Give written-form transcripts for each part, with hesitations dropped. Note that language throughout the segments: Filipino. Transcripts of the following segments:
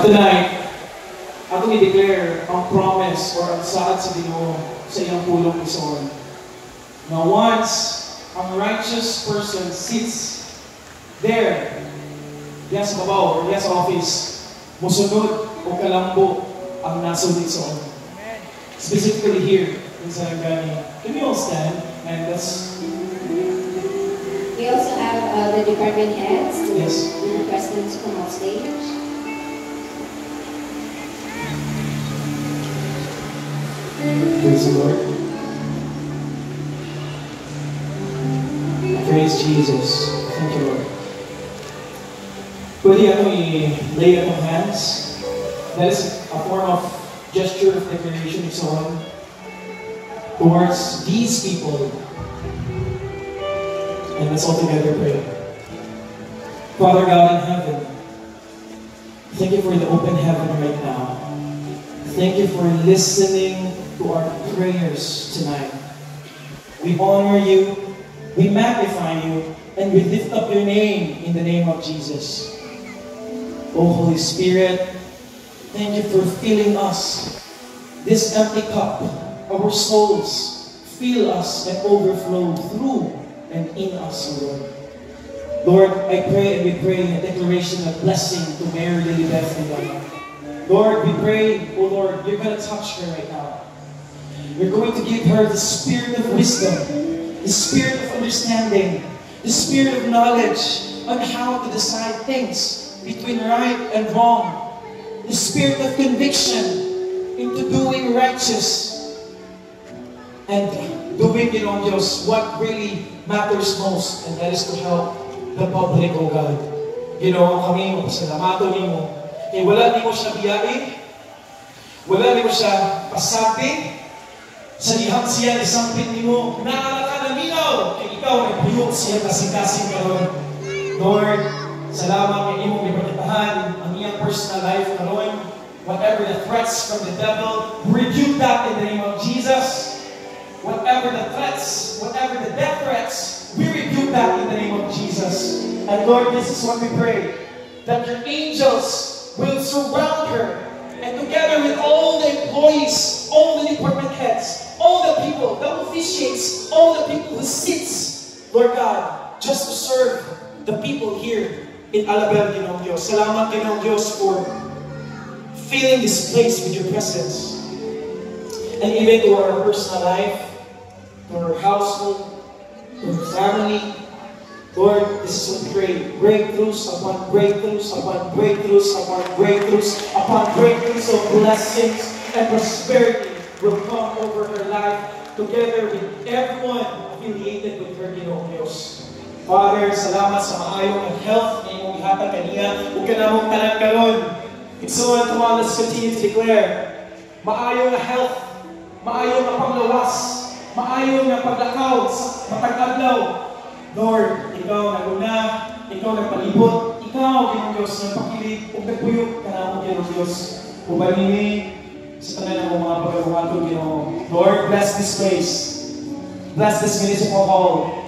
tonight, atong i-declare ang promise or ang saad sa Ginoo sa iyang pulong ison. Now once ang righteous person sits there, diya sa babaw or diya sa office, musunod o kalambo ang nasunod ison. Specifically here in Sarangani. Can we all stand and let's... We also have the department heads to Yes. request them to come off stage. Praise the Lord. Praise Jesus. Thank you, Lord. Pwede i-lay on your hands. That is a form of gesture of declaration and so on towards these people. And let's all together pray. Father God in heaven, thank you for the open heaven right now. Thank you for listening to our prayers tonight. We honor you, we magnify you, and we lift up your name in the name of Jesus. Oh Holy Spirit, thank you for filling us, this empty cup, our souls, fill us and overflow through and in us, Lord. Lord, I pray and we pray a declaration of blessing to Mary Lilibeth and God. Lord, we pray, oh Lord, you're going to touch her right now. You're going to give her the spirit of wisdom, the spirit of understanding, the spirit of knowledge on how to decide things between right and wrong, the spirit of conviction into doing righteous and doing, just what really matters most, and that is to help the public, oh God. Kami, pasalamato nimo. Wala ni mo siya biyain, wala ni mo siya pasabi, sa dihang siya isampin ni mo, naala ka na minaw, kay ikaw nagpuyok siya kasing-kasing karon. Lord, salamat kay imong ipagkatahan ang iyang personal life karon. Whatever the threats from the devil, rebuke that in the name of Jesus. Whatever the threats, whatever the death threats, we rebuke that in the name of Jesus. And Lord, this is what we pray, that your angels will surround her, and together with all the employees, all the department heads, all the people, the officiates, all the people who sits, Lord God, just to serve the people here in Alabel, Ginoong Diyos. Salamat, Ginoong Diyos, for filling this place with your presence. And even to our personal life, to our household, to our family, Lord, this is what we pray. Breakthroughs upon breakthroughs upon breakthroughs upon breakthroughs upon breakthroughs of blessings and prosperity will come over her life together with everyone affiliated with her, Ginoong Diyos. Father, salamat sa maayong ng health na iyong ihatag kaniya. Huwag ka namang tanan karon. And so on, come on, let's continue to declare. Maayong na health, maayong na panglawas, maayong na paglakaw sa matag-adlaw. Lord, ikaw naguna, ikaw nagpalibot, ikaw, Ginoong Diyos, nagpakilig, huwag nagpuyok ka na ako, Ginoong Diyos. Ubalini sa tanan ng mga pagkakumatong, Ginoong. Lord, bless this place. Bless this municipal hall.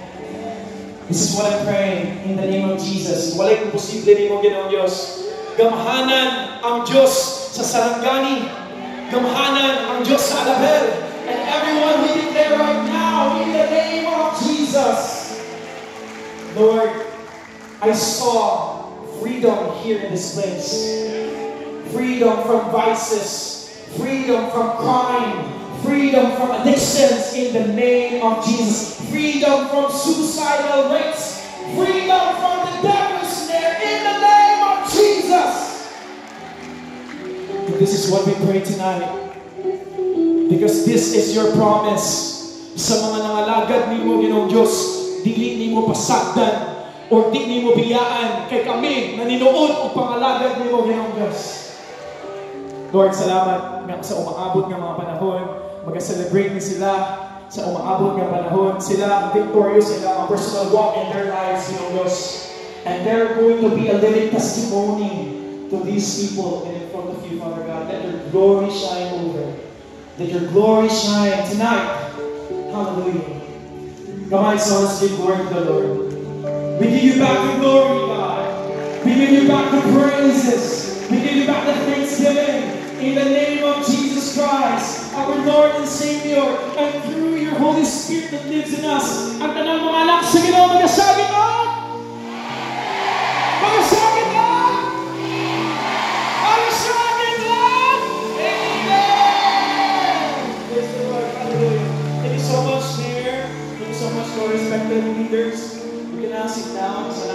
This is what I'm praying in the name of Jesus. Walay kung posible ni mo, Ginoong Diyos. Gamhanan ang Diyos sa Sarangani. Gamhanan ang Diyos sa Alabel. And everyone we declare right now in the name of Jesus. Lord, I saw freedom here in this place. Freedom from vices. Freedom from crime. Freedom from addictions in the name of Jesus. Freedom from suicidal rates. Freedom from the devil's snare in the name of Jesus. And this is what we pray tonight. Because this is your promise. Sa mga nangalagad ni mo, Ginoong Diyos, dili ni mo pasagdan o di ni mo biyaan kay kami na ninuod o pangalagad ni mo, Ginoong Diyos. Lord, salamat nga sa umaabot ng mga panahon. Mag-celebrate ni sila sa umaabot ng panahon. Sila victorious in a personal walk in their lives, Ginoong Diyos. And they're going to be a living testimony to these people and in front of you, Father God. Let your glory shine over. Let your glory shine tonight. Hallelujah. Come on, so let's give glory to the Lord. We give you back the glory, God. We give you back the praises. We give you back the things In the name of Jesus Christ, our Lord and Savior, and through your Holy Spirit that lives in us, ang tanang mga anak sa Ginoo, magasagin mo! Magasagin mo! Magasagin mo! Amen! Praise the Lord. Hallelujah. Thank you so much, Mayor. Thank you so much to our respected leaders. We can now sit down.